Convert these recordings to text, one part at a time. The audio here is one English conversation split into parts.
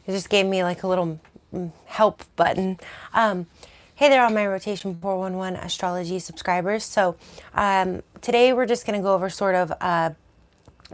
It just gave me like a little help button. Hey there, all my Rotation 411 astrology subscribers. So today we're just going to go over sort of a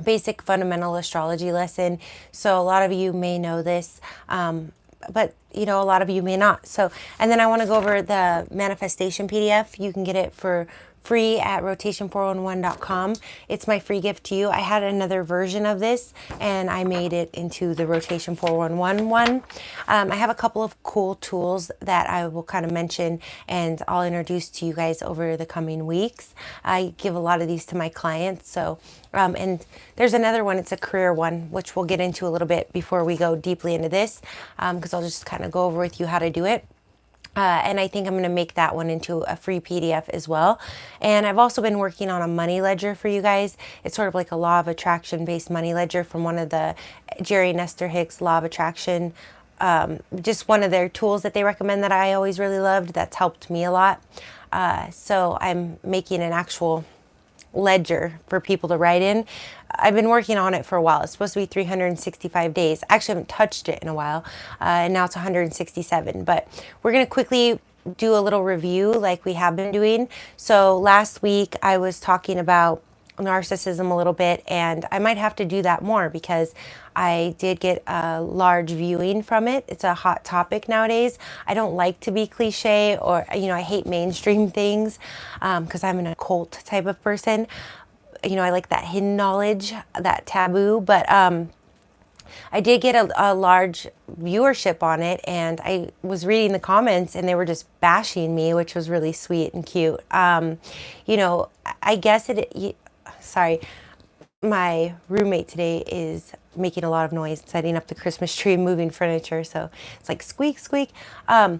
basic fundamental astrology lesson. So a lot of you may know this, but you know, a lot of you may not. So, and then I want to go over the manifestation PDF. You can get it for free at rotation411.com. It's my free gift to you. I had another version of this and I made it into the Rotation 411 one. I have a couple of cool tools that I will kind of mention and I'll introduce to you guys over the coming weeks. I give a lot of these to my clients. So, and there's another one, it's a career one, which we'll get into a little bit before we go deeply into this, because I'll just kind of go over with you how to do it. And I think I'm going to make that one into a free PDF as well. And I've also been working on a money ledger for you guys. It's sort of like a law of attraction based money ledger from one of the Jerry Nestor Hicks law of attraction. Just one of their tools that they recommend that I always really loved. That's helped me a lot. So I'm making an actual ledger for people to write in. I've been working on it for a while. It's supposed to be 365 days. I actually haven't touched it in a while, and now it's 167. But we're going to quickly do a little review like we have been doing. So last week I was talking about narcissism a little bit, and I might have to do that more because I did get a large viewing from it. It's a hot topic nowadays. I don't like to be cliche, or you know, I hate mainstream things because I'm an occult type of person. You know, I like that hidden knowledge, that taboo, but I did get a large viewership on it, and I was reading the comments and they were just bashing me, which was really sweet and cute. You know, I guess sorry, my roommate today is making a lot of noise, setting up the Christmas tree, moving furniture, so it's like squeak, squeak. But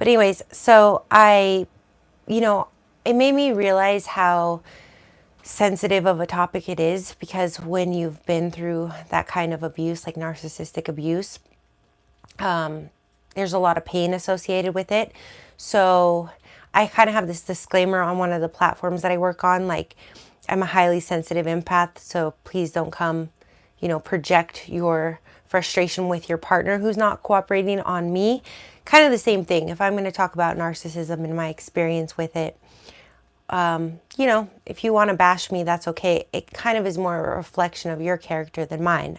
anyways, so you know, it made me realize how sensitive of a topic it is, because when you've been through that kind of abuse, like narcissistic abuse, there's a lot of pain associated with it. So I kind of have this disclaimer on one of the platforms that I work on, like, I'm a highly sensitive empath, so please don't come, you know, project your frustration with your partner who's not cooperating on me. Kind of the same thing. If I'm going to talk about narcissism and my experience with it, you know, if you want to bash me, that's okay. It kind of is more a reflection of your character than mine.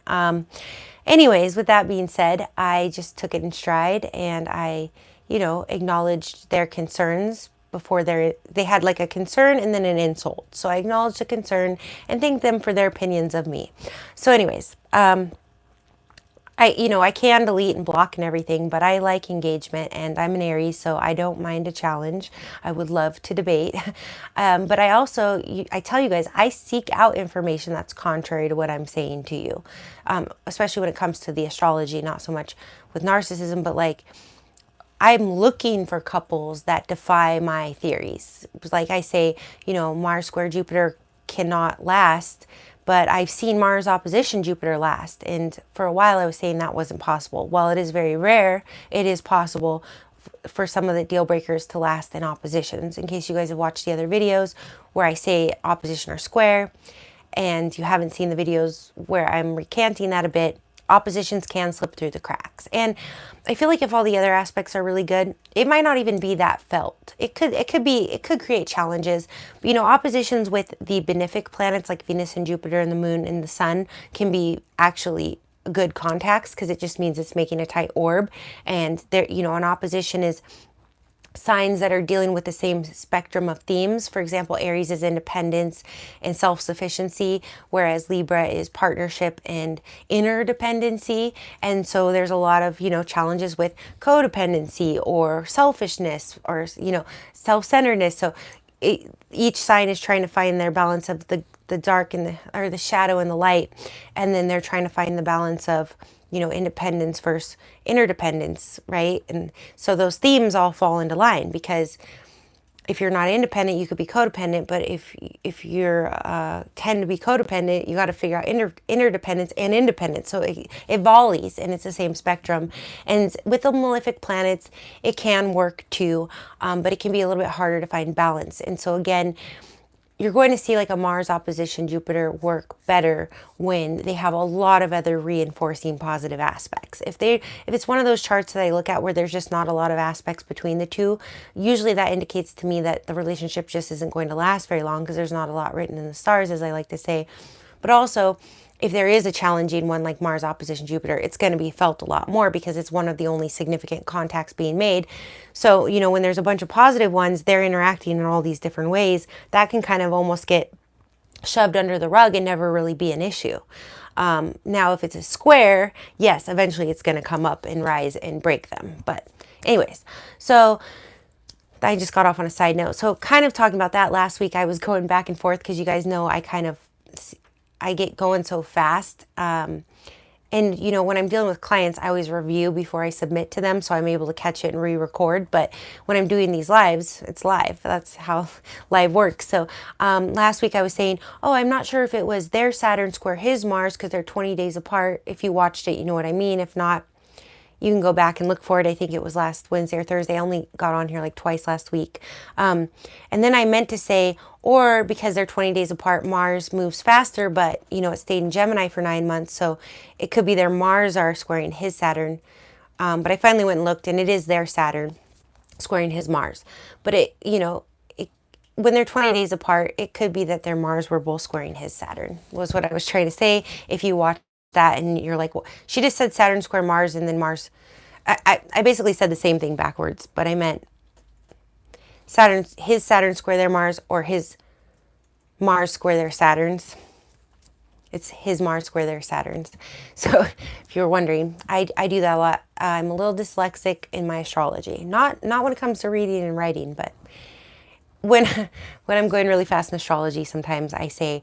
Anyways, with that being said, I just took it in stride and I, you know, acknowledged their concerns before they had like a concern and then an insult. So I acknowledged the concern and thanked them for their opinions of me. So anyways, you know, I can delete and block and everything, but I like engagement, and I'm an Aries, so I don't mind a challenge. I would love to debate. But I also, I tell you guys, I seek out information that's contrary to what I'm saying to you, especially when it comes to the astrology, not so much with narcissism, but like, I'm looking for couples that defy my theories. Like I say, you know, Mars square Jupiter cannot last, but I've seen Mars opposition Jupiter last. And for a while I was saying that wasn't possible. While it is very rare, it is possible for some of the deal breakers to last in oppositions. In case you guys have watched the other videos where I say opposition or square, and you haven't seen the videos where I'm recanting that a bit, oppositions can slip through the cracks. And I feel like if all the other aspects are really good, it might not even be that felt. It could create challenges. But, you know, oppositions with the benefic planets like Venus and Jupiter and the moon and the sun can be actually good contacts, because it just means it's making a tight orb. And there, you know, an opposition is signs that are dealing with the same spectrum of themes. For example, Aries is independence and self-sufficiency, whereas Libra is partnership and interdependency. And so there's a lot of, you know, challenges with codependency or selfishness or, you know, self-centeredness. So each sign is trying to find their balance of the dark and the shadow and the light. And then they're trying to find the balance of, you know, independence versus interdependence, right? And so those themes all fall into line, because if you're not independent, you could be codependent. But if you're tend to be codependent, you got to figure out interdependence and independence. So it volleys, and it's the same spectrum. And with the malefic planets, it can work too, but it can be a little bit harder to find balance. And so again, you're going to see like a Mars opposition Jupiter work better when they have a lot of other reinforcing positive aspects. If it's one of those charts that I look at where there's just not a lot of aspects between the two, usually that indicates to me that the relationship just isn't going to last very long, because there's not a lot written in the stars, as I like to say. But also, if there is a challenging one like Mars opposition Jupiter, it's going to be felt a lot more because it's one of the only significant contacts being made. So, you know, when there's a bunch of positive ones, they're interacting in all these different ways. That can kind of almost get shoved under the rug and never really be an issue. Now, if it's a square, yes, eventually it's going to come up and rise and break them. But anyways, so I just got off on a side note. So kind of talking about that, last week I was going back and forth because you guys know I get going so fast. And, you know, when I'm dealing with clients, I always review before I submit to them, so I'm able to catch it and re-record. But when I'm doing these lives, it's live. That's how live works. So last week I was saying, oh, I'm not sure if it was their Saturn square his Mars because they're 20 days apart. If you watched it, you know what I mean. If not, you can go back and look for it. I think it was last Wednesday or Thursday. I only got on here like twice last week. And then I meant to say, or because they're 20 days apart, Mars moves faster, but, you know, it stayed in Gemini for 9 months. So it could be their Mars are squaring his Saturn. But I finally went and looked, and it is their Saturn squaring his Mars. But it, you know, when they're 20 days apart, it could be that their Mars were both squaring his Saturn, was what I was trying to say. If you watch that and you're like, well, she just said Saturn square Mars and then Mars. I basically said the same thing backwards, but I meant his Saturn square their Mars, or his Mars square their Saturns. It's his Mars square their Saturns. So if you're wondering, I do that a lot. I'm a little dyslexic in my astrology. Not when it comes to reading and writing, but when I'm going really fast in astrology, sometimes I say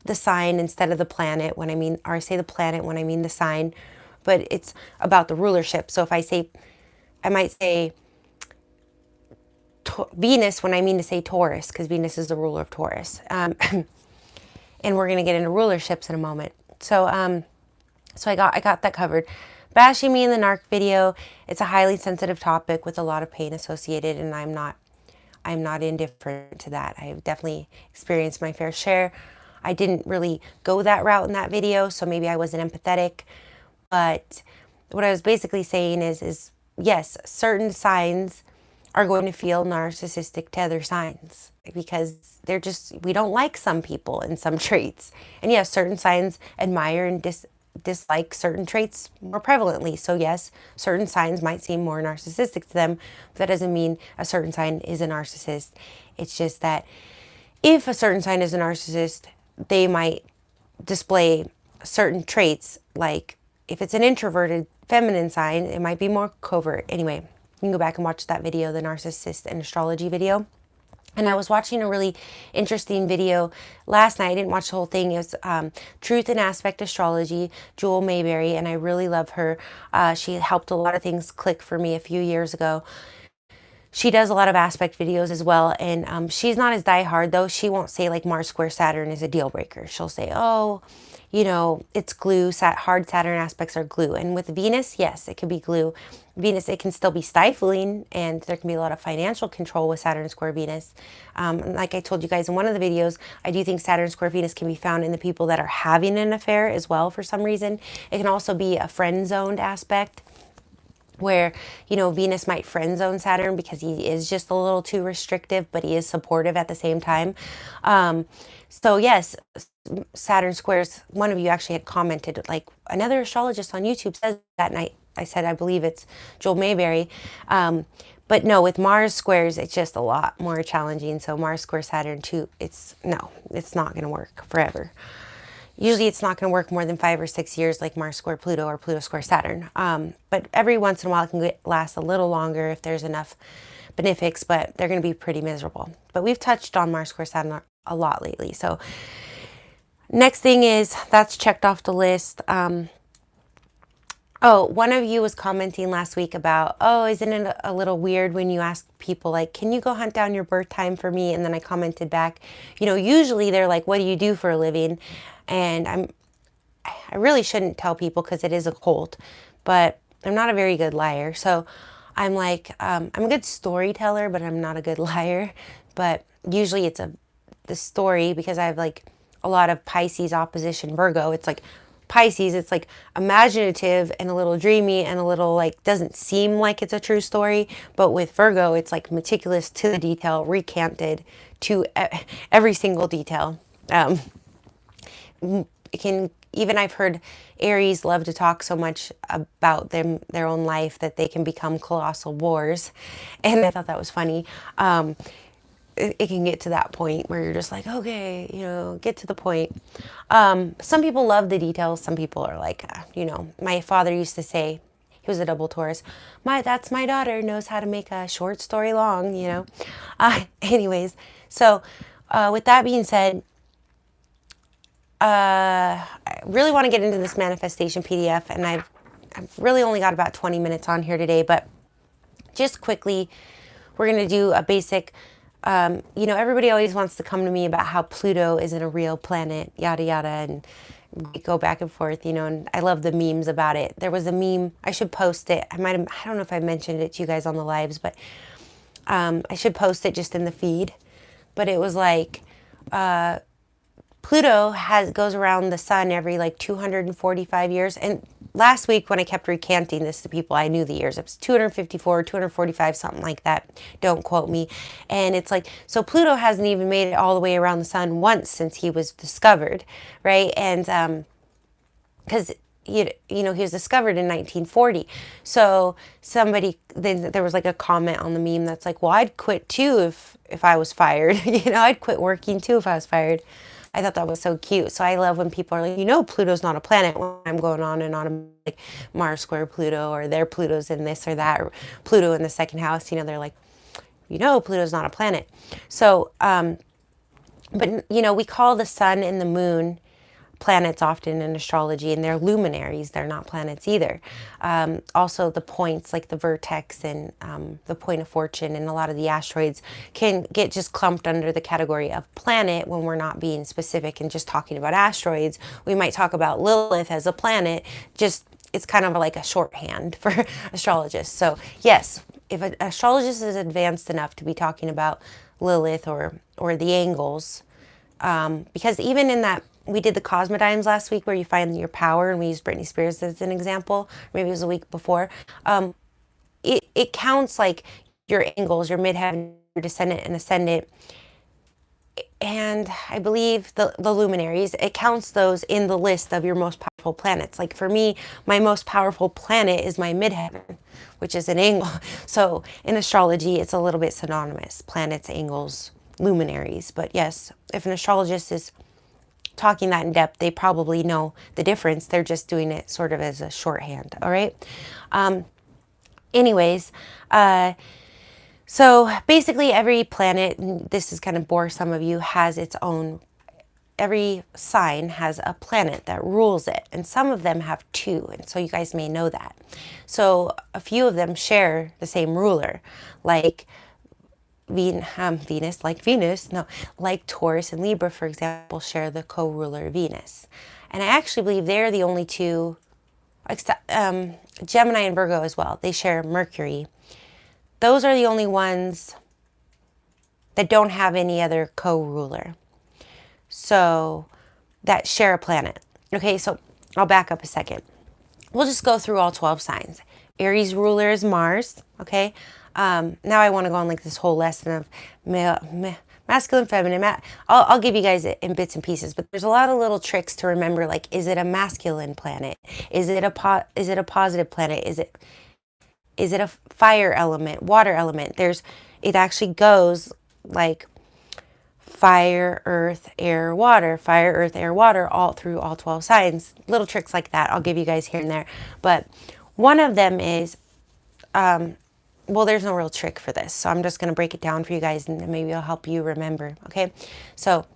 the sign instead of the planet when I mean, or I say the planet when I mean the sign, but it's about the rulership. So if I might say Venus when I mean to say Taurus, because Venus is the ruler of Taurus. And we're going to get into rulerships in a moment. So so I got that covered. Bashing me in the narc video, it's a highly sensitive topic with a lot of pain associated, and I'm not indifferent to that. I've definitely experienced my fair share. I didn't really go that route in that video, so maybe I wasn't empathetic. But what I was basically saying is yes, certain signs are going to feel narcissistic to other signs because we don't like some people and some traits. And yes, certain signs admire and dislike certain traits more prevalently. So yes, certain signs might seem more narcissistic to them, but that doesn't mean a certain sign is a narcissist. It's just that if a certain sign is a narcissist, they might display certain traits. Like if it's an introverted feminine sign, it might be more covert. Anyway, you can go back and watch that video, the narcissist and astrology video. And I was watching a really interesting video last night. I didn't watch the whole thing. It was Truth and Aspect Astrology, Jewel Mayberry, and I really love her. She helped a lot of things click for me a few years ago. She does a lot of aspect videos as well, and she's not as diehard, though. She won't say like Mars square Saturn is a deal breaker. She'll say, oh, you know, it's glue. Hard Saturn aspects are glue. And with Venus, yes, it could be glue. Venus, it can still be stifling, and there can be a lot of financial control with Saturn square Venus. Like I told you guys in one of the videos, I do think Saturn square Venus can be found in the people that are having an affair as well for some reason. It can also be a friend-zoned aspect, where, you know, Venus might friend zone Saturn because he is just a little too restrictive, but he is supportive at the same time. So yes, Saturn squares, one of you actually had commented, like another astrologist on YouTube says that, and I said, I believe it's Joel Mayberry. But no, with Mars squares, it's just a lot more challenging. So Mars square Saturn too, it's not going to work forever. Usually it's not going to work more than 5 or 6 years like Mars square Pluto or Pluto square Saturn. But every once in a while it can last a little longer if there's enough benefics, but they're going to be pretty miserable. But we've touched on Mars square Saturn a lot lately. So next thing is, that's checked off the list. Oh, one of you was commenting last week about, oh, isn't it a little weird when you ask people like, can you go hunt down your birth time for me? And then I commented back, you know, usually they're like, what do you do for a living? And I really shouldn't tell people because it is a cult, but I'm not a very good liar. So I'm like, I'm a good storyteller, but I'm not a good liar. But usually it's the story, because I have like a lot of Pisces opposition Virgo. It's like Pisces, it's like imaginative and a little dreamy and a little like doesn't seem like it's a true story. But with Virgo, it's like meticulous to the detail, recanted to every single detail. It can even, I've heard Aries love to talk so much about their own life that they can become colossal wars, and I thought that was funny. It can get to that point where you're just like, okay, get to the point. Some people love the details. Some people are like, my father used to say, he was a double Taurus, that's my daughter, knows how to make a short story long, anyways, so with that being said, I really want to get into this manifestation PDF, and I've really only got about 20 minutes on here today, but just quickly, we're going to do a basic, everybody always wants to come to me about how Pluto isn't a real planet, yada, yada, and we go back and forth, and I love the memes about it. There was a meme, I should post it. I don't know if I mentioned it to you guys on the lives, but I should post it just in the feed. But it was like, Pluto goes around the sun every like 245 years. And last week when I kept recanting this to people, I knew the years. It was 254, 245, something like that. Don't quote me. And it's like, so Pluto hasn't even made it all the way around the sun once since he was discovered, right? And because he was discovered in 1940. So then there was like a comment on the meme that's like, well, I'd quit too if I was fired. I'd quit working too if I was fired. I thought that was so cute. So I love when people are like, Pluto's not a planet, when I'm going on and on like Mars square Pluto, or their Pluto's in this or that, or Pluto in the second house. They're like, Pluto's not a planet. So, but we call the sun and the moon planets often in astrology, and they're luminaries. They're not planets either. Also, the points like the vertex and the point of fortune and a lot of the asteroids can get just clumped under the category of planet when we're not being specific and just talking about asteroids. We might talk about Lilith as a planet, just it's kind of like a shorthand for astrologists. So yes, if an astrologist is advanced enough to be talking about Lilith or the angles, because even in that, we did the cosmodynes last week where you find your power, and we used Britney Spears as an example. Maybe it was a week before. It counts like your angles, your midheaven, your descendant and ascendant, and I believe the luminaries. It counts those in the list of your most powerful planets. Like for me, my most powerful planet is my midheaven, which is an angle. So in astrology, it's a little bit synonymous: planets, angles, luminaries. But yes, if an astrologist is talking that in depth, they probably know the difference. They're just doing it sort of as a shorthand. All right. Anyways, so basically every planet, and this is going to bore some of you, has its own, every sign has a planet that rules it, and some of them have two, and so you guys may know that. So a few of them share the same ruler, like Venus, like Taurus and Libra, for example, share the co-ruler Venus. And I actually believe they're the only two, except Gemini and Virgo as well. They share Mercury. Those are the only ones that don't have any other co-ruler. So that share a planet. Okay, so I'll back up a second. We'll just go through all 12 signs. Aries ruler is Mars, okay? Now I want to go on like this whole lesson of masculine, feminine. I'll give you guys it in bits and pieces, but there's a lot of little tricks to remember. Like, is it a masculine planet? Is it a positive planet? Is it a fire element, water element? It actually goes like fire, earth, air, water, fire, earth, air, water, all through all 12 signs. Little tricks like that I'll give you guys here and there. But one of them is, well, there's no real trick for this, so I'm just going to break it down for you guys, and maybe it'll help you remember, okay? So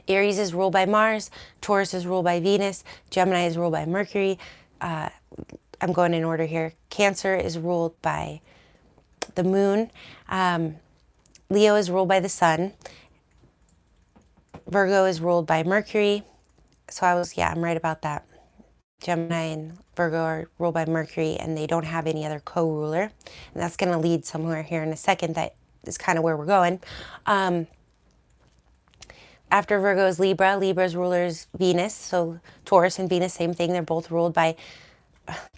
Aries is ruled by Mars, Taurus is ruled by Venus, Gemini is ruled by Mercury. I'm going in order here. Cancer is ruled by the moon. Leo is ruled by the sun. Virgo is ruled by Mercury. So I'm right about that. Gemini and Virgo are ruled by Mercury, and they don't have any other co-ruler. And that's going to lead somewhere here in a second. That is kind of where we're going. After Virgo is Libra. Libra's ruler is Venus. So Taurus and Venus, same thing. They're both ruled by,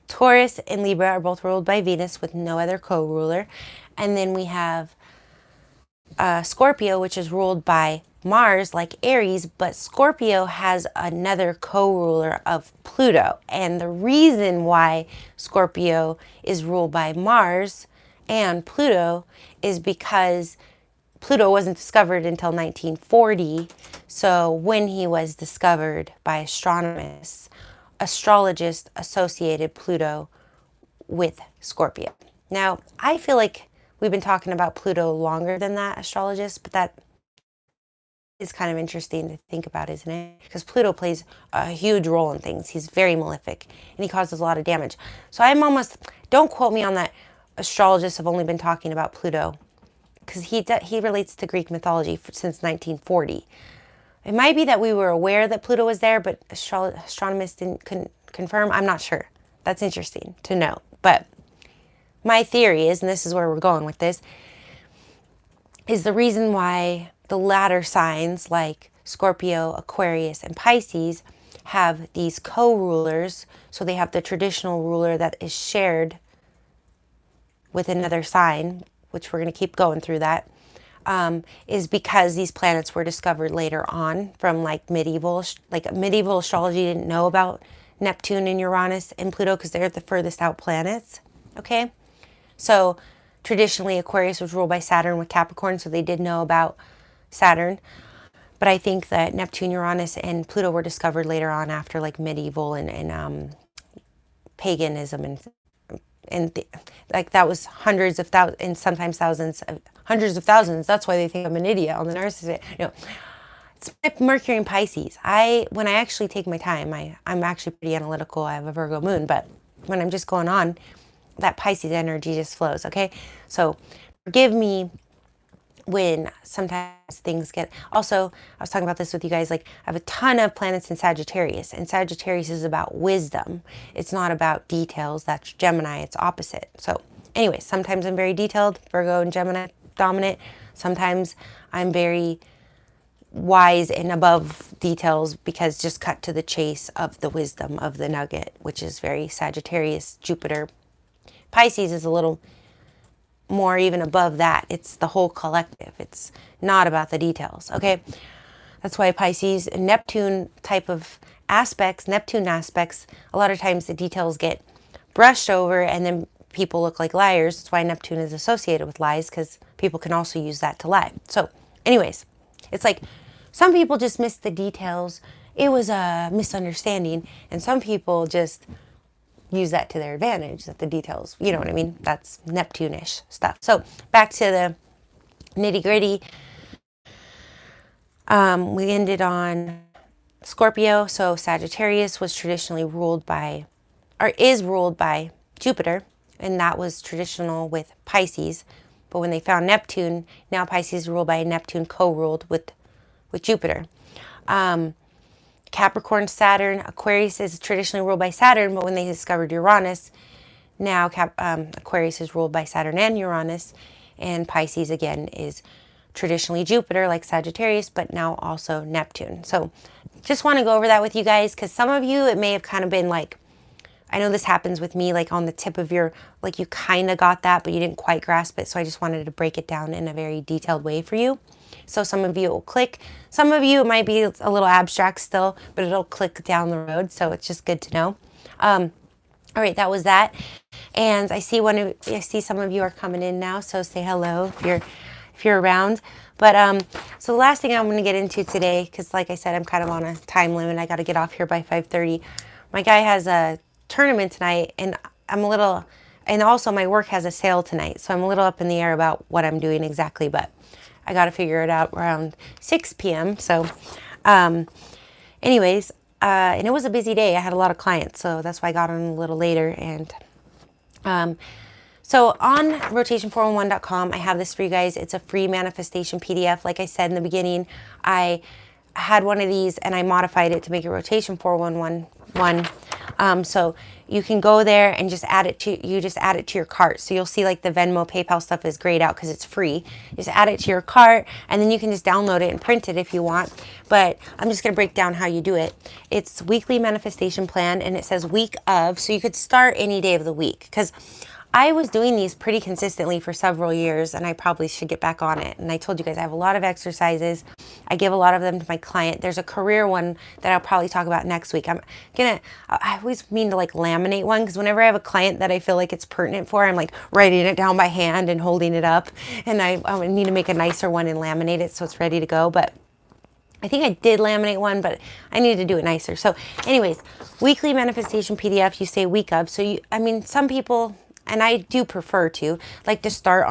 Taurus and Libra are both ruled by Venus with no other co-ruler. And then we have Scorpio, which is ruled by Mars, like Aries, but Scorpio has another co-ruler of Pluto. And the reason why Scorpio is ruled by Mars and Pluto is because Pluto wasn't discovered until 1940. So when he was discovered by astrologists associated Pluto with Scorpio. Now, I feel like we've been talking about Pluto longer than that, astrologists, but that is kind of interesting to think about, isn't it? Because Pluto plays a huge role in things. He's very malefic and he causes a lot of damage. So I'm almost, don't quote me on that, astrologists have only been talking about Pluto because he relates to Greek mythology since 1940. It might be that we were aware that Pluto was there, but astronomers couldn't confirm. I'm not sure. That's interesting to know. But my theory is, and this is where we're going with this, is the reason why the latter signs like Scorpio, Aquarius, and Pisces have these co-rulers. So they have the traditional ruler that is shared with another sign, which we're going to keep going through that, is because these planets were discovered later on from medieval astrology didn't know about Neptune and Uranus and Pluto because they're the furthest out planets. Okay. So traditionally Aquarius was ruled by Saturn with Capricorn, so they did know about Saturn. But I think that Neptune, Uranus, and Pluto were discovered later on after medieval and paganism and that was hundreds of thousands and sometimes hundreds of thousands. That's why they think I'm an idiot on the narcissist. No, it's Mercury and Pisces. When I actually take my time, I'm actually pretty analytical. I have a Virgo moon, but when I'm just going on, that Pisces energy just flows. Okay, so forgive me when sometimes things get, also, I was talking about this with you guys, I have a ton of planets in Sagittarius, and Sagittarius is about wisdom. It's not about details. That's Gemini. It's opposite. So anyway, sometimes I'm very detailed, Virgo and Gemini dominant. Sometimes I'm very wise and above details because just cut to the chase of the wisdom of the nugget, which is very Sagittarius, Jupiter. Pisces is a little more even above that. It's the whole collective. It's not about the details. Okay. That's why Pisces and Neptune type of aspects, Neptune aspects, a lot of times the details get brushed over and then people look like liars. That's why Neptune is associated with lies, because people can also use that to lie. So anyways, it's like some people just miss the details. It was a misunderstanding. And some people just use that to their advantage, that the details, you know what I mean? That's Neptune-ish stuff. So back to the nitty gritty. We ended on Scorpio. So Sagittarius was traditionally ruled by, or is ruled by Jupiter. And that was traditional with Pisces. But when they found Neptune, now Pisces is ruled by Neptune, co-ruled with Jupiter. Capricorn, Saturn, Aquarius is traditionally ruled by Saturn, but when they discovered Uranus, now Aquarius is ruled by Saturn and Uranus, and Pisces again is traditionally Jupiter, like Sagittarius, but now also Neptune. So just want to go over that with you guys, because some of you, it may have kind of been I know this happens with me, on the tip of your, you kind of got that, but you didn't quite grasp it. So I just wanted to break it down in a very detailed way for you. So some of you it will click. Some of you it might be a little abstract still, but it'll click down the road. So it's just good to know. All right, that was that. And I see some of you are coming in now. So say hello if you're around. But so the last thing I'm going to get into today, because like I said, I'm kind of on a time limit. I got to get off here by 5:30. My guy has a tournament tonight, and and also my work has a sale tonight. So I'm a little up in the air about what I'm doing exactly, but I got to figure it out around 6 p.m. So anyways, and it was a busy day. I had a lot of clients, so that's why I got on a little later. And so on rotation411.com, I have this for you guys. It's a free manifestation PDF. Like I said in the beginning, I had one of these and I modified it to make it rotation 411. So you can go there and just add it to, you just add it to your cart. So you'll see like the Venmo, PayPal stuff is grayed out because it's free. Just add it to your cart, and then you can just download it and print it if you want. But I'm just going to break down how you do it. It's weekly manifestation plan, and it says week of, so you could start any day of the week, because I was doing these pretty consistently for several years, and I probably should get back on it. And I told you guys I have a lot of exercises. I give a lot of them to my client. There's a career one that I'll probably talk about next week. I always mean to like laminate one, because whenever I have a client that I feel like it's pertinent for, I'm like writing it down by hand and holding it up. And I need to make a nicer one and laminate it so it's ready to go. But I think I did laminate one, but I need to do it nicer. So anyways, weekly manifestation PDF, you say week of. So some people, and I do prefer to like to start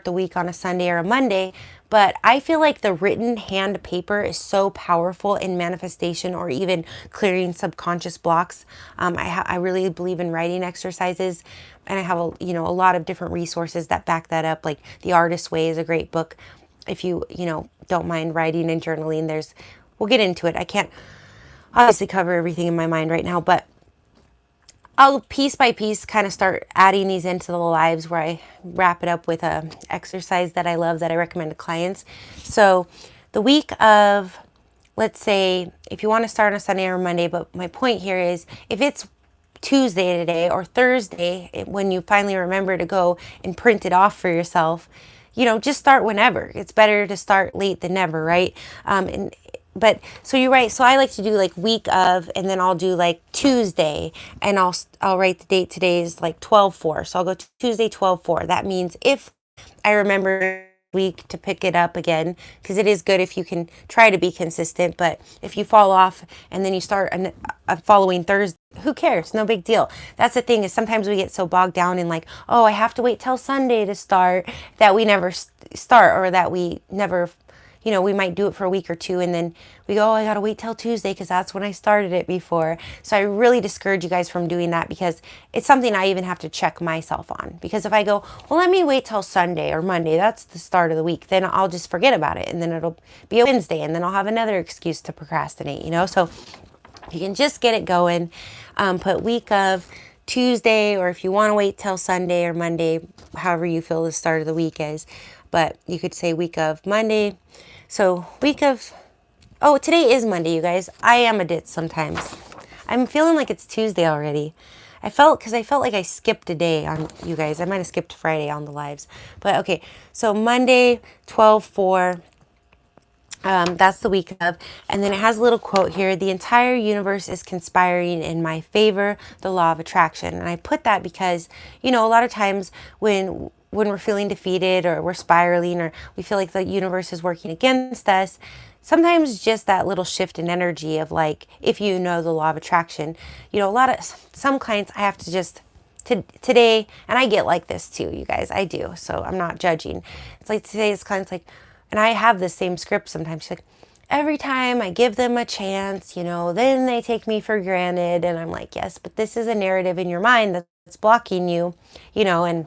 the week on a Sunday or a Monday, but I feel like the written hand paper is so powerful in manifestation or even clearing subconscious blocks. I really believe in writing exercises, and I have a lot of different resources that back that up. Like The Artist's Way is a great book if you don't mind writing and journaling. We'll get into it. I can't obviously cover everything in my mind right now, but I'll piece by piece kind of start adding these into the lives, where I wrap it up with a exercise that I love that I recommend to clients. So the week of, let's say, if you want to start on a Sunday or Monday, but my point here is if it's Tuesday today or Thursday, when you finally remember to go and print it off for yourself, just start whenever. It's better to start late than never, right? But so you're right. So I like to do like week of, and then I'll do like Tuesday, and I'll write the date. Today is like 12/4. So I'll go Tuesday 12/4. That means if I remember week to pick it up again, because it is good if you can try to be consistent. But if you fall off and then you start a following Thursday, who cares? No big deal. That's the thing, is sometimes we get so bogged down in like, oh, I have to wait till Sunday to start, that we never start, or that we never, we might do it for a week or two, and then we go, oh, I got to wait till Tuesday because that's when I started it before. So I really discourage you guys from doing that, because it's something I even have to check myself on. Because if I go, well, let me wait till Sunday or Monday, that's the start of the week, then I'll just forget about it, and then it'll be a Wednesday, and then I'll have another excuse to procrastinate, So you can just get it going. Put week of Tuesday, or if you want to wait till Sunday or Monday, however you feel the start of the week is. But you could say week of Monday. So week of, oh, today is Monday, you guys. I am a ditz sometimes. I'm feeling like it's Tuesday already. Because I felt like I skipped a day on you guys. I might have skipped Friday on the lives. But okay, so Monday, 12/4. That's the week of. And then it has a little quote here. The entire universe is conspiring in my favor, the law of attraction. And I put that because, a lot of times when we're feeling defeated, or we're spiraling, or we feel like the universe is working against us, sometimes just that little shift in energy of like, if you know the law of attraction, some clients I have to just, today, and I get like this too, you guys, I do. So I'm not judging. It's like today's client's like, and I have the same script sometimes. She's like, every time I give them a chance, then they take me for granted. And I'm like, yes, but this is a narrative in your mind that's blocking you, and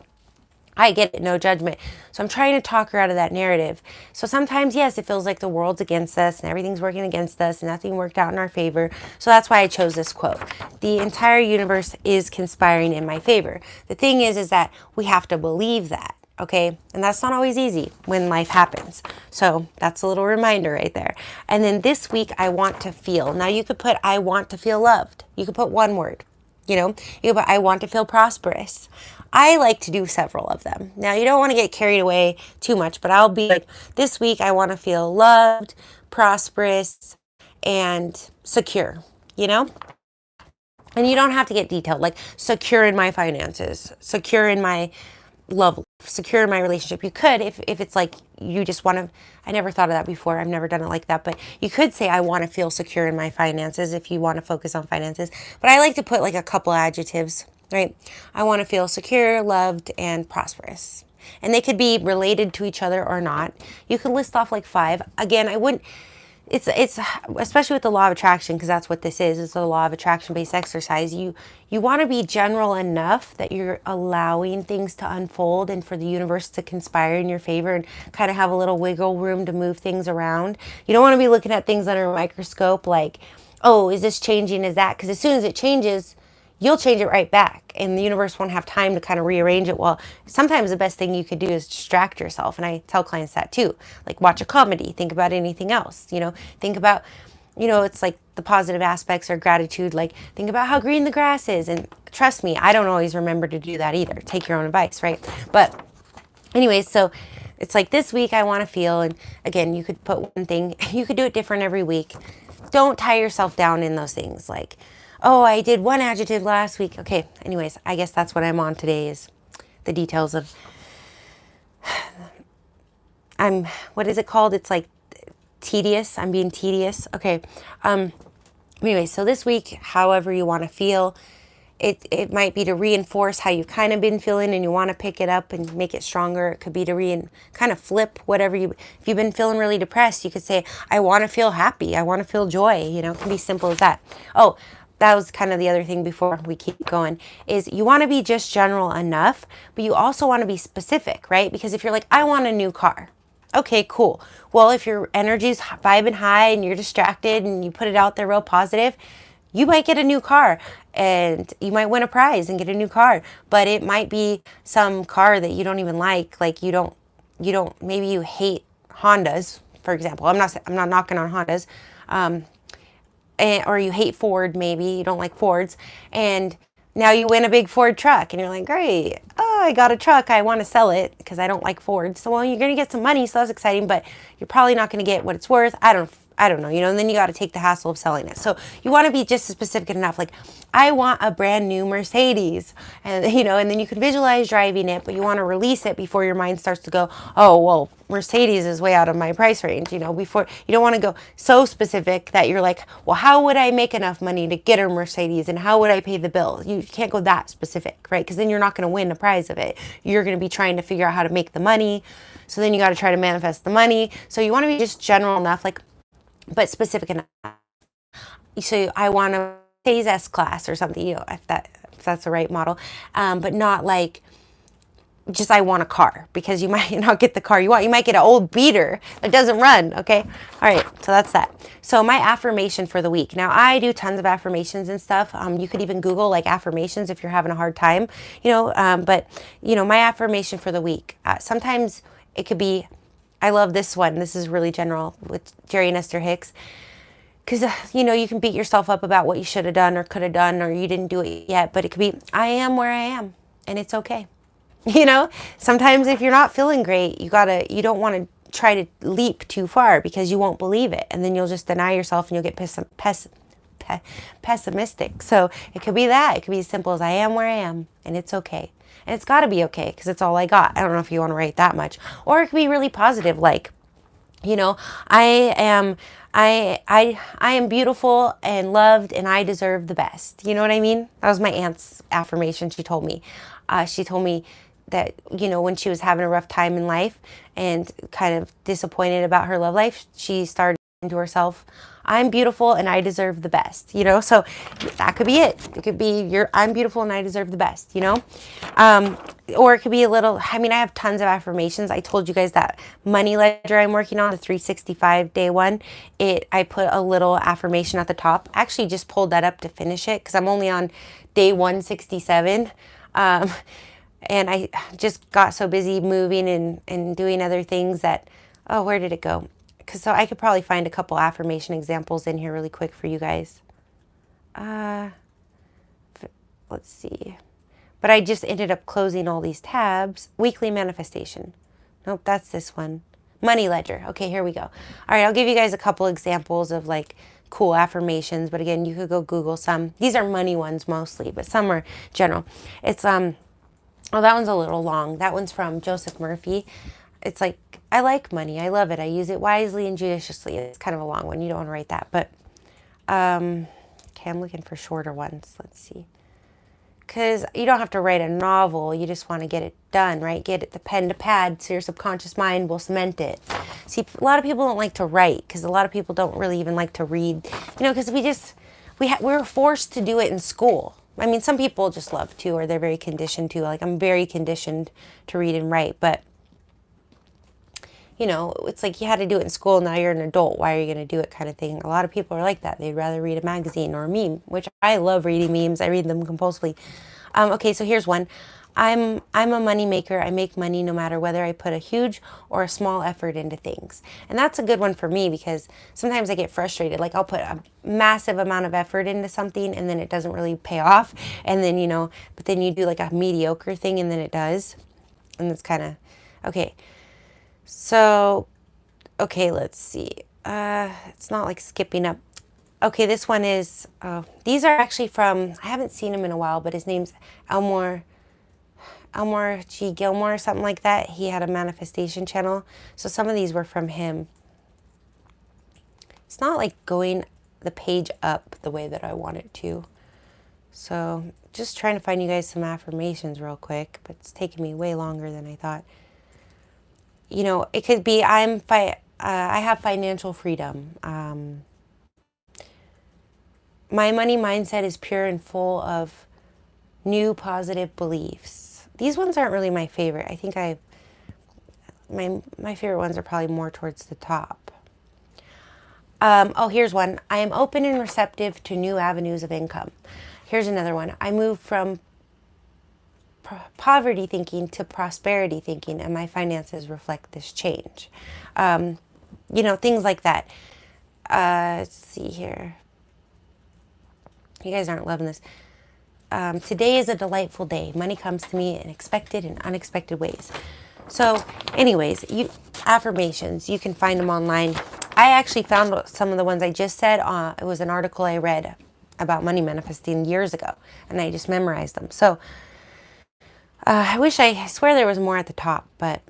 I get it, no judgment. So I'm trying to talk her out of that narrative. So sometimes, yes, it feels like the world's against us and everything's working against us and nothing worked out in our favor. So that's why I chose this quote. The entire universe is conspiring in my favor. The thing is that we have to believe that. Okay. And that's not always easy when life happens. So that's a little reminder right there. And then this week, I want to feel. Now you could put, I want to feel loved. You could put one word, you could put, I want to feel prosperous. I like to do several of them. Now you don't want to get carried away too much, but I'll be like, this week, I want to feel loved, prosperous, and secure, And you don't have to get detailed, like secure in my finances, secure in my love, secure in my relationship. You could, if it's like you just want to, I never thought of that before. I've never done it like that, but you could say, I want to feel secure in my finances if you want to focus on finances. But I like to put like a couple adjectives, right? I want to feel secure, loved, and prosperous. And they could be related to each other or not. You could list off like 5. Again, I wouldn't, it's especially with the law of attraction, because that's what this is. It's a law of attraction based exercise. You want to be general enough that you're allowing things to unfold and for the universe to conspire in your favor and kind of have a little wiggle room to move things around. You don't want to be looking at things under a microscope like, oh, is this changing? Is that? Because as soon as it changes, you'll change it right back, and the universe won't have time to kind of rearrange it. Well, sometimes the best thing you could do is distract yourself, and I tell clients that too. Like, watch a comedy, think about anything else, think about, it's like the positive aspects or gratitude. Like, think about how green the grass is, and trust me, I don't always remember to do that either. Take your own advice, right? But anyways, so it's like this week I want to feel, and again, you could put one thing, you could do it different every week. Don't tie yourself down in those things like, oh, I did one adjective last week. Okay, anyways, I guess that's what I'm on today, is the details of, what is it called? It's like tedious. I'm being tedious. Okay. Anyway, so this week, however you want to feel, it might be to reinforce how you've kind of been feeling and you want to pick it up and make it stronger. It could be to kind of flip whatever if you've been feeling really depressed, you could say, I want to feel happy. I want to feel joy. It can be simple as that. Oh, that was kind of the other thing before we keep going, is you want to be just general enough, but you also want to be specific, right? Because if you're like, I want a new car. Okay, cool. Well, if your energy's vibing high and you're distracted and you put it out there real positive, you might get a new car and you might win a prize and get a new car, but it might be some car that you don't even like maybe you hate Hondas, for example. I'm not knocking on Hondas. Or you hate Ford, maybe you don't like Fords, and now you win a big Ford truck and you're like, great, oh, I got a truck, I want to sell it because I don't like Fords. So, well, you're going to get some money, so that's exciting, but you're probably not going to get what it's worth. I don't know, and then you got to take the hassle of selling it. So you want to be just specific enough, like, I want a brand new Mercedes, and and then you can visualize driving it, but you want to release it before your mind starts to go, oh, well, Mercedes is way out of my price range, before. You don't want to go so specific that you're like, well, how would I make enough money to get a Mercedes, and how would I pay the bill? You can't go that specific, right? Because then you're not going to win the prize of it. You're going to be trying to figure out how to make the money. So then you got to try to manifest the money. So you want to be just general enough, like, but specific enough. So I want a Mercedes S-Class or something, if that's the right model, but not like just I want a car, because you might not get the car you want. You might get an old beater that doesn't run, okay? All right, so that's that. So my affirmation for the week. Now, I do tons of affirmations and stuff. You could even Google like affirmations if you're having a hard time, but my affirmation for the week. Sometimes it could be, I love this one. This is really general with Jerry and Esther Hicks. Because, you can beat yourself up about what you should have done or could have done, or you didn't do it yet. But it could be, I am where I am, and it's okay. Sometimes if you're not feeling great, you don't want to try to leap too far, because you won't believe it. And then you'll just deny yourself and you'll get pessimistic. So it could be that. It could be as simple as, I am where I am, and it's okay. And it's got to be okay, because it's all I got. I don't know if you want to write that much. Or it could be really positive, like, I am beautiful and loved, and I deserve the best. You know what I mean? That was my aunt's affirmation. She told me that, when she was having a rough time in life and kind of disappointed about her love life, she started to herself, I'm beautiful and I deserve the best, so that could be it. It could be I'm beautiful and I deserve the best, or it could be I have tons of affirmations. I told you guys that money ledger I'm working on, the 365 day one, I put a little affirmation at the top. I actually just pulled that up to finish it, because I'm only on day 167. And I just got so busy moving and doing other things that, oh, where did it go? So I could probably find a couple affirmation examples in here really quick for you guys. Let's see. But I just ended up closing all these tabs. Weekly manifestation. Nope, that's this one. Money ledger. Okay, here we go. All right, I'll give you guys a couple examples of like cool affirmations. But again, you could go Google some. These are money ones mostly, but some are general. It's, oh, that one's a little long. That one's from Joseph Murphy. It's like, I like money. I love it. I use it wisely and judiciously. It's kind of a long one. You don't want to write that. But, okay, I'm looking for shorter ones. Let's see. Because you don't have to write a novel. You just want to get it done, right? Get it the pen to pad so your subconscious mind will cement it. See, a lot of people don't like to write, because a lot of people don't really even like to read. Because we're forced to do it in school. I mean, some people just love to, or they're very conditioned to. Like, I'm very conditioned to read and write, but you know, it's like you had to do it in school. Now you're an adult. Why are you going to do it kind of thing? A lot of people are like that. They'd rather read a magazine or a meme, which I love reading memes. I read them compulsively. Okay, so here's one. I'm a money maker. I make money no matter whether I put a huge or a small effort into things. And that's a good one for me because sometimes I get frustrated. Like I'll put a massive amount of effort into something and then it doesn't really pay off. And then, you know, but then you do like a mediocre thing and then it does. And it's kind of, okay. So, okay, let's see. It's not like skipping up. Okay, this one is, these are actually from, I haven't seen him in a while, but his name's Elmore G. Gilmore or something like that. He had a manifestation channel. So some of these were from him. It's not like going the page up the way that I want it to. So just trying to find you guys some affirmations real quick, but it's taking me way longer than I thought. You know, it could be I have financial freedom. My money mindset is pure and full of new positive beliefs. These ones aren't really my favorite. I think my favorite ones are probably more towards the top. Oh, here's one. I am open and receptive to new avenues of income. Here's another one. I moved from poverty thinking to prosperity thinking, and my finances reflect this change. You know, things like that. Let's see here. You guys aren't loving this. Today is a delightful day. Money comes to me in expected and unexpected ways. So anyways, affirmations, you can find them online. I actually found some of the ones I just said. It was an article I read about money manifesting years ago, and I just memorized them. So I swear there was more at the top, but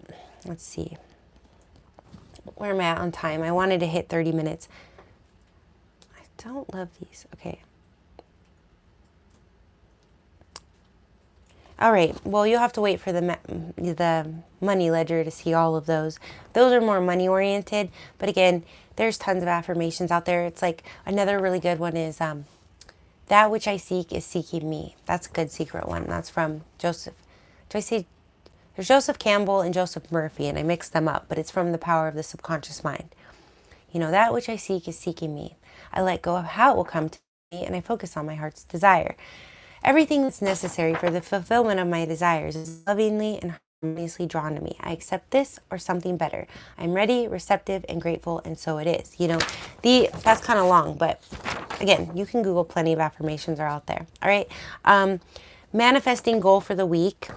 let's see. Where am I at on time? I wanted to hit 30 minutes. I don't love these. Okay. All right, well, you'll have to wait for the money ledger to see all of those. Those are more money oriented, but again, there's tons of affirmations out there. It's like another really good one is that which I seek is seeking me. That's a good secret one. That's from Joseph. Do I say there's Joseph Campbell and Joseph Murphy, and I mixed them up, but it's from The Power of the Subconscious Mind. You know, that which I seek is seeking me. I let go of how it will come to me, and I focus on my heart's desire. Everything that's necessary for the fulfillment of my desires is lovingly and harmoniously drawn to me. I accept this or something better. I'm ready, receptive, and grateful, and so it is. You know, that's kind of long, but again, you can Google. Plenty of affirmations are out there. All right. Manifesting goal for the week.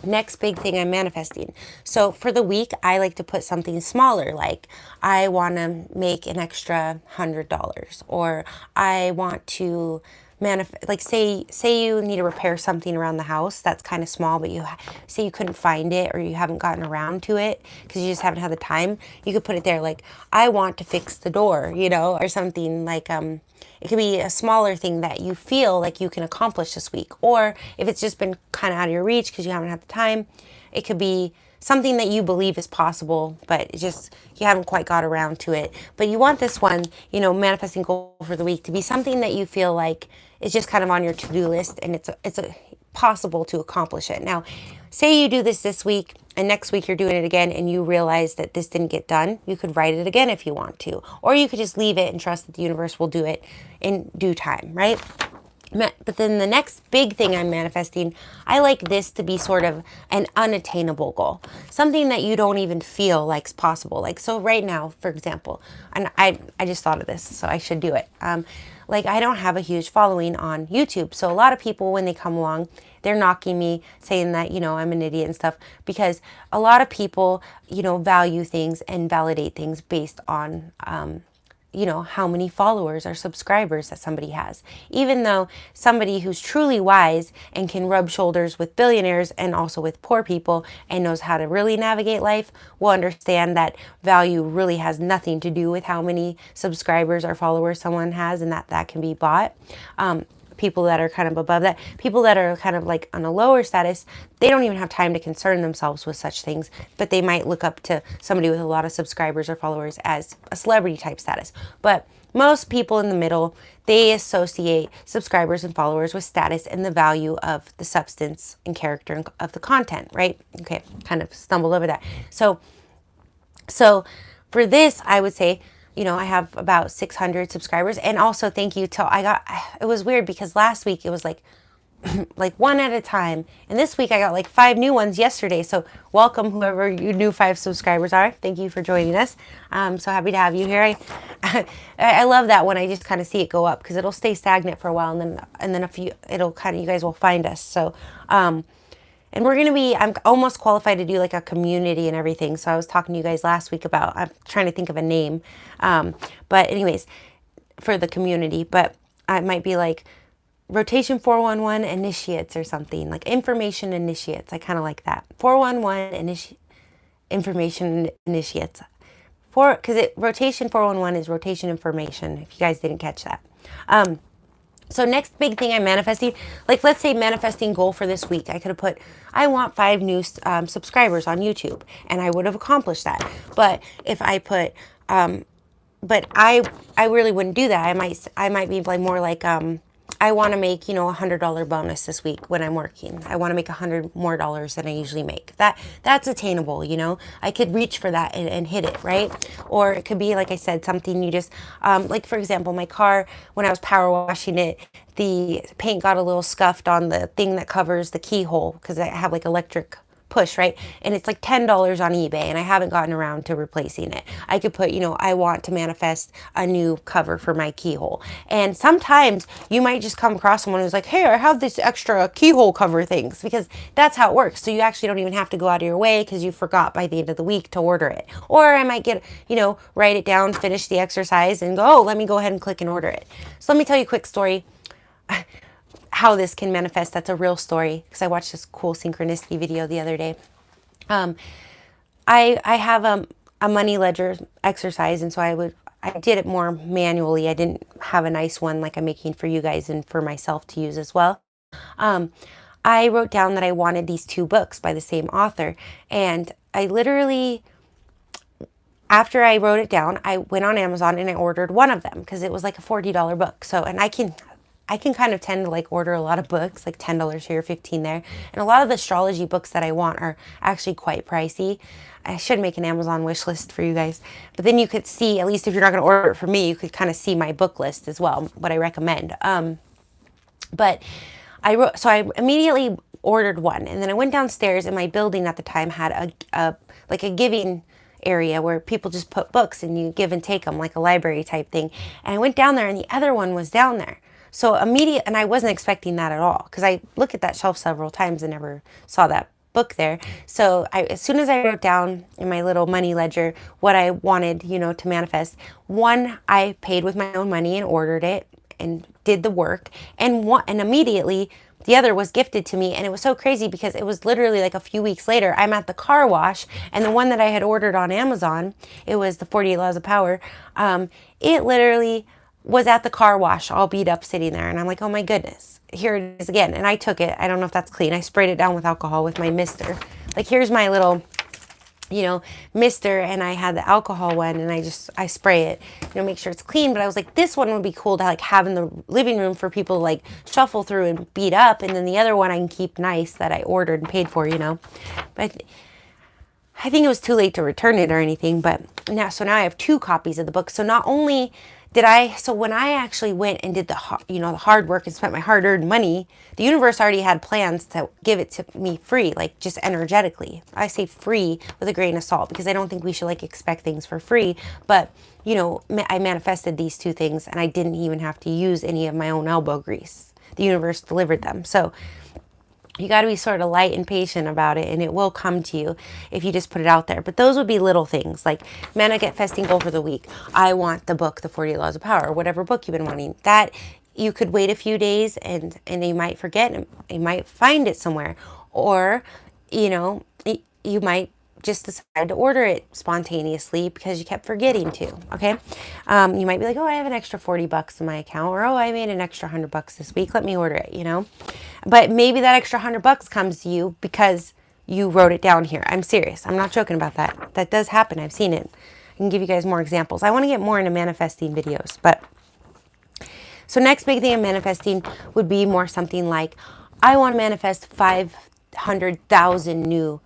Next big thing I'm manifesting. So for the week, I like to put something smaller, like I want to make an extra $100, or I want to like say you need to repair something around the house that's kind of small, but you say you couldn't find it or you haven't gotten around to it because you just haven't had the time. You could put it there like, I want to fix the door, you know, or something like it could be a smaller thing that you feel like you can accomplish this week. Or if it's just been kind of out of your reach because you haven't had the time, it could be something that you believe is possible, but it's just you haven't quite got around to it. But you want this one, you know, manifesting goal for the week to be something that you feel like is just kind of on your to-do list and it's possible to accomplish it. Now, say you do this week and next week you're doing it again and you realize that this didn't get done. You could write it again if you want to, or you could just leave it and trust that the universe will do it in due time, right? But then the next big thing I'm manifesting, I like this to be sort of an unattainable goal. Something that you don't even feel like's possible. Like, so right now, for example, and I just thought of this, so I should do it. Like, I don't have a huge following on YouTube. So a lot of people, when they come along, they're knocking me, saying that, you know, I'm an idiot and stuff, because a lot of people, you know, value things and validate things based on, you know, how many followers or subscribers that somebody has. Even though somebody who's truly wise and can rub shoulders with billionaires and also with poor people and knows how to really navigate life will understand that value really has nothing to do with how many subscribers or followers someone has, and that can be bought. People that are kind of above that, people that are kind of like on a lower status, they don't even have time to concern themselves with such things, but they might look up to somebody with a lot of subscribers or followers as a celebrity type status. But most people in the middle, they associate subscribers and followers with status and the value of the substance and character of the content, right? Okay, kind of stumbled over that. So So for this, I would say, you know, I have about 600 subscribers. And also thank you to, it was weird because last week it was like one at a time. And this week I got like 5 new ones yesterday. So welcome whoever you new 5 subscribers are. Thank you for joining us. So happy to have you here. I love that when I just kind of see it go up because it'll stay stagnant for a while and then it'll kind of, you guys will find us. So, and we're going to be, I'm almost qualified to do like a community and everything. So I was talking to you guys last week about, I'm trying to think of a name. But anyways, for the community, but it might be like Rotation 411 Initiates or something, like Information Initiates. I kind of like that. 411 Information Initiates. Because Rotation 411 is rotation information, if you guys didn't catch that. So next big thing I'm manifesting, like let's say manifesting goal for this week, I could have put, I want 5 new subscribers on YouTube, and I would have accomplished that. But if I put, but I really wouldn't do that. I might be like more like, I want to make, you know, $100 bonus this week when I'm working. I want to make $100 more than I usually make. That's attainable, you know. I could reach for that and hit it, right? Or it could be, like I said, something you just, like for example, my car, when I was power washing it, the paint got a little scuffed on the thing that covers the keyhole because I have like electric push, right? And it's like $10 on eBay and I haven't gotten around to replacing it. I could put, you know, I want to manifest a new cover for my keyhole. And sometimes you might just come across someone who's like, hey, I have this extra keyhole cover things, because that's how it works. So you actually don't even have to go out of your way because you forgot by the end of the week to order it. Or I might get, you know, write it down, finish the exercise and go, oh, let me go ahead and click and order it. So let me tell you a quick story. How this can manifest. That's a real story because I watched this cool synchronicity video the other day. I have a money ledger exercise, and so I did it more manually. I didn't have a nice one like I'm making for you guys and for myself to use as well. I wrote down that I wanted these 2 books by the same author, and I literally, after I wrote it down, I went on Amazon and I ordered one of them because it was like a $40 book. So, and I can kind of tend to like order a lot of books, like $10 here, 15 there. And a lot of the astrology books that I want are actually quite pricey. I should make an Amazon wish list for you guys. But then you could see, at least if you're not going to order it for me, you could kind of see my book list as well, what I recommend. But so I immediately ordered one. And then I went downstairs, and my building at the time had a giving area where people just put books and you give and take them, like a library type thing. And I went down there, and the other one was down there. So and I wasn't expecting that at all because I looked at that shelf several times and never saw that book there. So as soon as I wrote down in my little money ledger what I wanted, you know, to manifest, one, I paid with my own money and ordered it and did the work, and immediately the other was gifted to me. And it was so crazy because it was literally like a few weeks later, I'm at the car wash, and the one that I had ordered on Amazon, it was the 48 Laws of Power. It literally was at the car wash all beat up sitting there, and I'm like, oh my goodness, here it is again. And I took it, I don't know if that's clean, I sprayed it down with alcohol with my mister. Like, here's my little, you know, mister, and I had the alcohol one, and I spray it, you know, make sure it's clean. But I was like, this one would be cool to like have in the living room for people to like shuffle through and beat up, and then the other one I can keep nice that I ordered and paid for, you know. But I think it was too late to return it or anything. But now I have 2 copies of the book. So not only so when I actually went and did the hard work and spent my hard-earned money, the universe already had plans to give it to me free, like just energetically. I say free with a grain of salt because I don't think we should like expect things for free. But, you know, I manifested these 2 things, and I didn't even have to use any of my own elbow grease. The universe delivered them. So you got to be sort of light and patient about it, and it will come to you if you just put it out there. But those would be little things like manifesting goal for the week. I want the book, The 48 Laws of Power, or whatever book you've been wanting. That you could wait a few days and you might forget, and you might find it somewhere. Or, you know, you might just decide to order it spontaneously because you kept forgetting to, okay? You might be like, oh, I have an extra $40 in my account, or oh, I made an extra $100 this week, let me order it, you know? But maybe that extra $100 comes to you because you wrote it down here. I'm serious. I'm not joking about that. That does happen. I've seen it. I can give you guys more examples. I want to get more into manifesting videos, but so next big thing I'm manifesting would be more something like, I want to manifest 500,000 new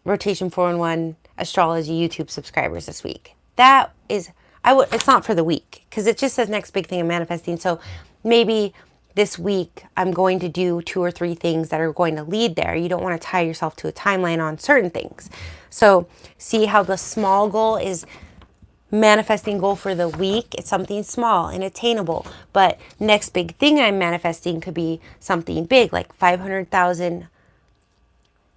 Rotation 411 astrology YouTube subscribers this week. That is, it's not for the week because it just says next big thing I'm manifesting. So maybe this week I'm going to do 2 or 3 things that are going to lead there. You don't want to tie yourself to a timeline on certain things. So see how the small goal is manifesting goal for the week. It's something small and attainable, but next big thing I'm manifesting could be something big, like 500,000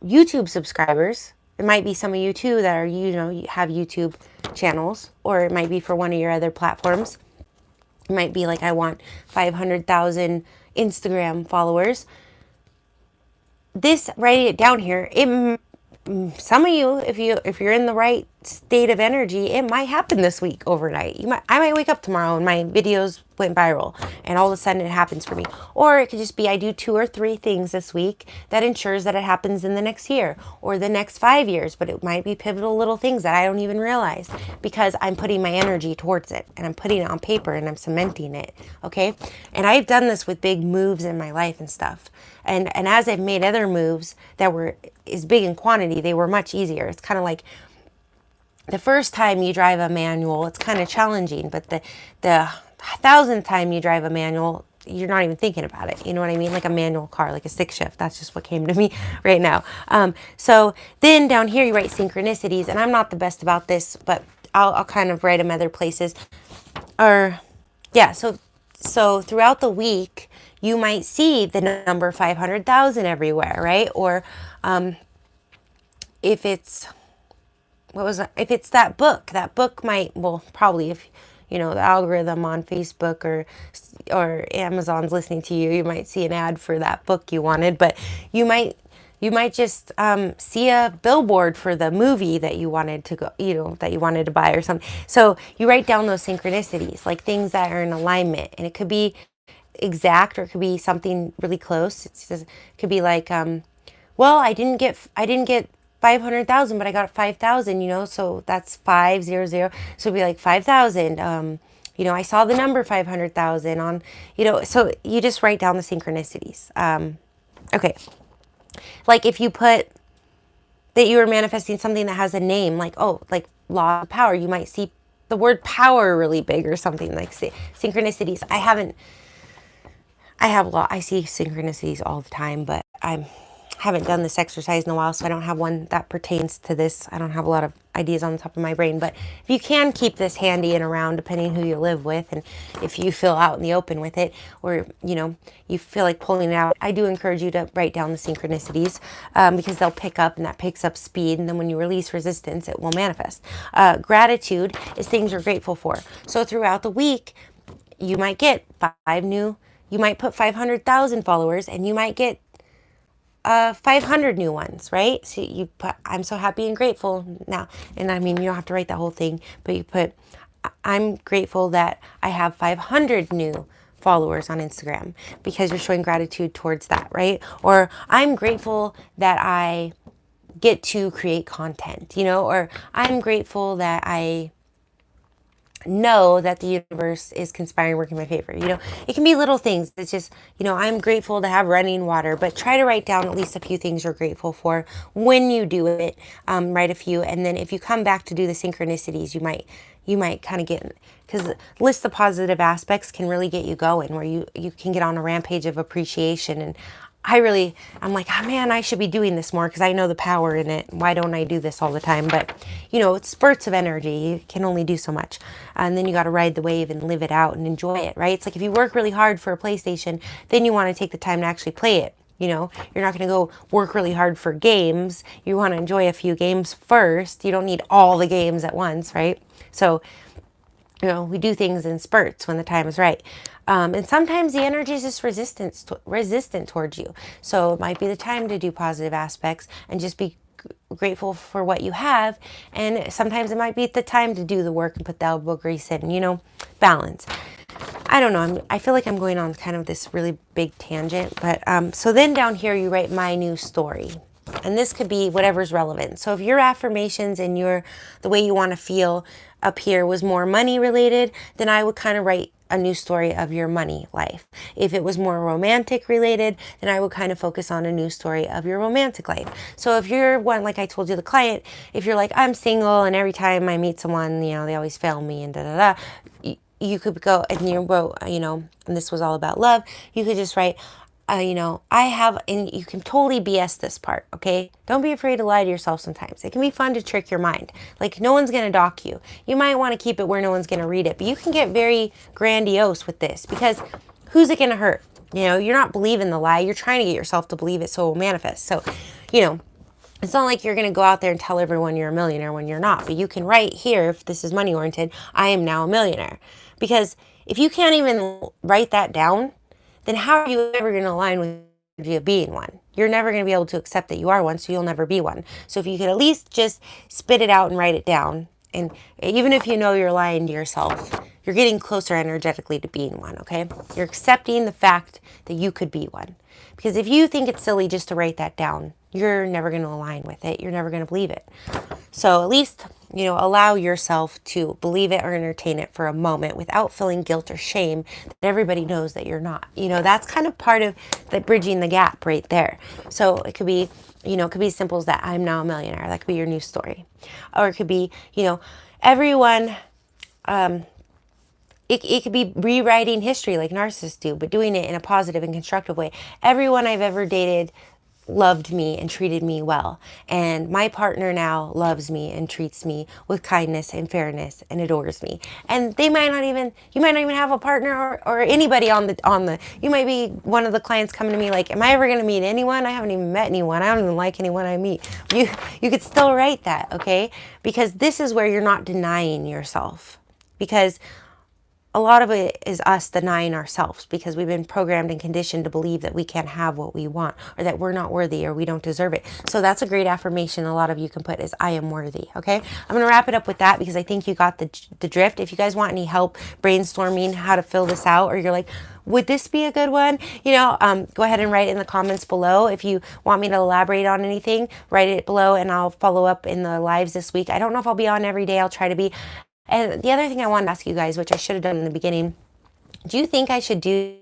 YouTube subscribers. It might be some of you too that are, you have YouTube channels, or it might be for one of your other platforms. It might be like, I want 500,000 Instagram followers. This, writing it down here, some of you, if you're in the right state of energy, it might happen this week overnight. I might wake up tomorrow and my videos went viral and all of a sudden it happens for me. Or it could just be I do 2 or 3 things this week that ensures that it happens in the next year or the next 5 years, but it might be pivotal little things that I don't even realize because I'm putting my energy towards it and I'm putting it on paper and I'm cementing it, okay? And I've done this with big moves in my life and stuff. And as I've made other moves that were as big in quantity, they were much easier. It's kind of like the first time you drive a manual, it's kind of challenging, but the 1,000th time you drive a manual, you're not even thinking about it. You know what I mean? Like a manual car, like a stick shift. That's just what came to me right now. So then down here you write synchronicities, and I'm not the best about this, but I'll kind of write them other places. Or yeah, so throughout the week, you might see the number 500,000 everywhere, right? Or if it's, if it's that book might, well, probably if, the algorithm on Facebook or Amazon's listening to you, you might see an ad for that book you wanted, but you might just see a billboard for the movie that you wanted to go, that you wanted to buy or something. So you write down those synchronicities, like things that are in alignment, and it could be exact or it could be something really close. It could be like, well, I didn't get 500,000, but I got 5,000, so that's 500. So it'd be like 5,000. I saw the number 500,000 on, so you just write down the synchronicities. Okay. Like if you put that you were manifesting something that has a name, like, like law of power, you might see the word power really big or something, like synchronicities. I see synchronicities all the time, but I haven't done this exercise in a while, so I don't have one that pertains to this. I don't have a lot of ideas on the top of my brain, but if you can keep this handy and around, depending who you live with, and if you feel out in the open with it, or, you feel like pulling it out, I do encourage you to write down the synchronicities because they'll pick up, and that picks up speed, and then when you release resistance, it will manifest. Gratitude is things you're grateful for. So throughout the week, you might get you might put 500,000 followers, and you might get 500 new ones, right? So you put, I'm so happy and grateful now. And I mean, you don't have to write the whole thing, but you put, I'm grateful that I have 500 new followers on Instagram, because you're showing gratitude towards that, right? Or I'm grateful that I get to create content, or I'm grateful that I know that the universe is conspiring, working in my favor. It can be little things. It's just, I'm grateful to have running water, but try to write down at least a few things you're grateful for when you do it. Write a few, and then if you come back to do the synchronicities, you might kind of get, because list the positive aspects can really get you going, where you can get on a rampage of appreciation. And I'm like, oh man, I should be doing this more because I know the power in it. Why don't I do this all the time? But, it's spurts of energy. You can only do so much. And then you got to ride the wave and live it out and enjoy it, right? It's like if you work really hard for a PlayStation, then you want to take the time to actually play it. You're not going to go work really hard for games. You want to enjoy a few games first. You don't need all the games at once, right? So, we do things in spurts when the time is right. And sometimes the energy is just resistant towards you. So it might be the time to do positive aspects and just be grateful for what you have. And sometimes it might be the time to do the work and put the elbow grease in, balance. I don't know. I feel like I'm going on kind of this really big tangent. But so then down here you write my new story. And this could be whatever's relevant. So if your affirmations and the way you want to feel up here was more money related, then I would kind of write a new story of your money life. If it was more romantic related, then I would kind of focus on a new story of your romantic life. So if you're one, like I told you, the client, if you're like, I'm single and every time I meet someone, you know, they always fail me and da da da, you could go and you wrote, you know, and this was all about love. You could just write, you know, I have, and you can totally BS this part, okay? Don't be afraid to lie to yourself sometimes. It can be fun to trick your mind. Like, no one's going to dock you. You might want to keep it where no one's going to read it, but you can get very grandiose with this because who's it going to hurt? You know, you're not believing the lie. You're trying to get yourself to believe it so it will manifest. So, you know, it's not like you're going to go out there and tell everyone you're a millionaire when you're not, but you can write here, if this is money oriented, I am now a millionaire. Because if you can't even write that down, then how are you ever going to align with the energy of being one? You're never going to be able to accept that you are one, so you'll never be one. So if you could at least just spit it out and write it down, and even if you know you're lying to yourself, you're getting closer energetically to being one, okay? You're accepting the fact that you could be one. Because if you think it's silly just to write that down, you're never going to align with it. You're never going to believe it. So at least, you know, allow yourself to believe it or entertain it for a moment without feeling guilt or shame that everybody knows that you're not. You know, that's kind of part of the bridging the gap right there. So it could be, you know, it could be as simple as that. I'm now a millionaire. That could be your new story. Or it could be, you know, everyone, it could be rewriting history like narcissists do, but doing it in a positive and constructive way. Everyone I've ever dated loved me and treated me well. And my partner now loves me and treats me with kindness and fairness and adores me. And they might not even, you might not even have a partner or anybody you might be one of the clients coming to me like, am I ever going to meet anyone? I haven't even met anyone. I don't even like anyone I meet. You could still write that, okay? Because this is where you're not denying yourself. Because a lot of it is us denying ourselves because we've been programmed and conditioned to believe that we can't have what we want or that we're not worthy or we don't deserve it. So that's a great affirmation a lot of you can put is I am worthy, okay? I'm going to wrap it up with that because I think you got the drift. If you guys want any help brainstorming how to fill this out or you're like, would this be a good one? You know, go ahead and write it in the comments below. If you want me to elaborate on anything, write it below and I'll follow up in the lives this week. I don't know if I'll be on every day. I'll try to be. And the other thing I wanted to ask you guys, which I should have done in the beginning, do you think I should do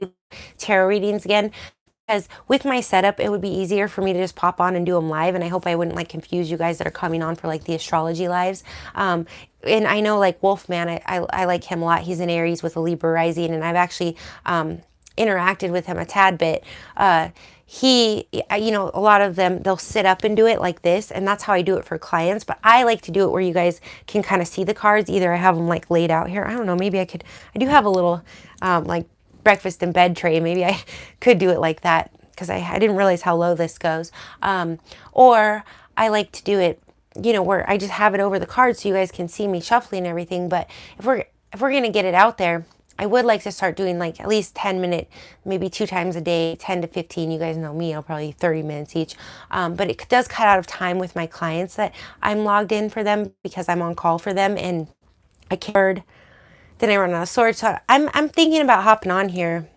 tarot readings again? Because with my setup, it would be easier for me to just pop on and do them live. And I hope I wouldn't like confuse you guys that are coming on for like the astrology lives. And I know like Wolfman, I like him a lot. He's an Aries with a Libra rising. And I've actually interacted with him a tad bit. He, you know, a lot of them, they'll sit up and do it like this. And that's how I do it for clients. But I like to do it where you guys can kind of see the cards. Either I have them like laid out here. I don't know, maybe I do have a little like breakfast in bed tray. Maybe I could do it like that because I didn't realize how low this goes. Or I like to do it, you know, where I just have it over the cards so you guys can see me shuffling and everything. But if we're going to get it out there, I would like to start doing like at least 10-minute, maybe 2 times a day, 10 to 15. You guys know me, I'll probably 30 minutes each. But it does cut out of time with my clients that I'm logged in for them because I'm on call for them and I cared. Then I run out of swords. So I'm thinking about hopping on here,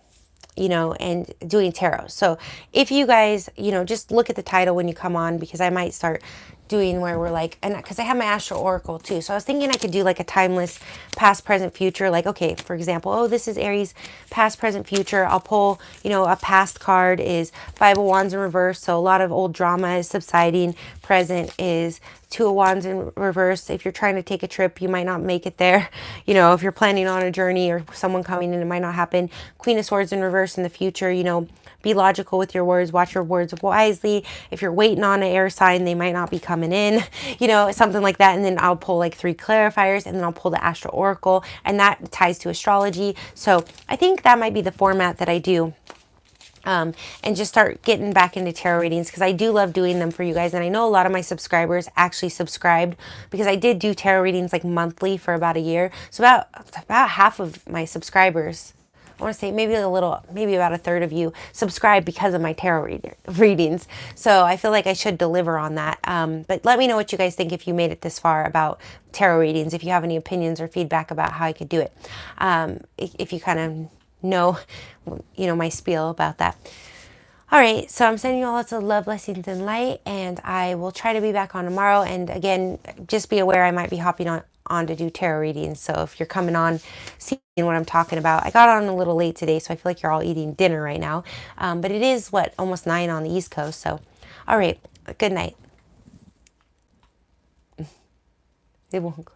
you know, and doing tarot. So if you guys, you know, just look at the title when you come on because I might start doing where we're like, and because I have my astral oracle too. So I was thinking I could do like a timeless past, present, future. Like, okay, for example, oh, this is Aries, past, present, future. I'll pull, you know, a past card is 5 of Wands in reverse. So a lot of old drama is subsiding. Present is 2 of Wands in reverse. If you're trying to take a trip, you might not make it there. You know, if you're planning on a journey or someone coming in, it might not happen. Queen of Swords in reverse in the future, you know, be logical with your words, watch your words wisely. If you're waiting on an air sign, they might not be coming in, you know, something like that. And then I'll pull like 3 clarifiers and then I'll pull the astral oracle and that ties to astrology. So I think that might be the format that I do. And just start getting back into tarot readings because I do love doing them for you guys. And I know a lot of my subscribers actually subscribed because I did do tarot readings like monthly for about a year. So about half of my subscribers, I want to say maybe about a third of you subscribe because of my tarot readings. So I feel like I should deliver on that. But let me know what you guys think if you made it this far about tarot readings, if you have any opinions or feedback about how I could do it. If you kind of know, you know, my spiel about that. All right, so I'm sending you all lots of love, blessings, and light, and I will try to be back on tomorrow. And again, just be aware I might be hopping on to do tarot readings. So if you're coming on, seeing what I'm talking about, I got on a little late today, so I feel like you're all eating dinner right now. But it is, what, almost 9 on the East Coast. So, all right, good night. It won't.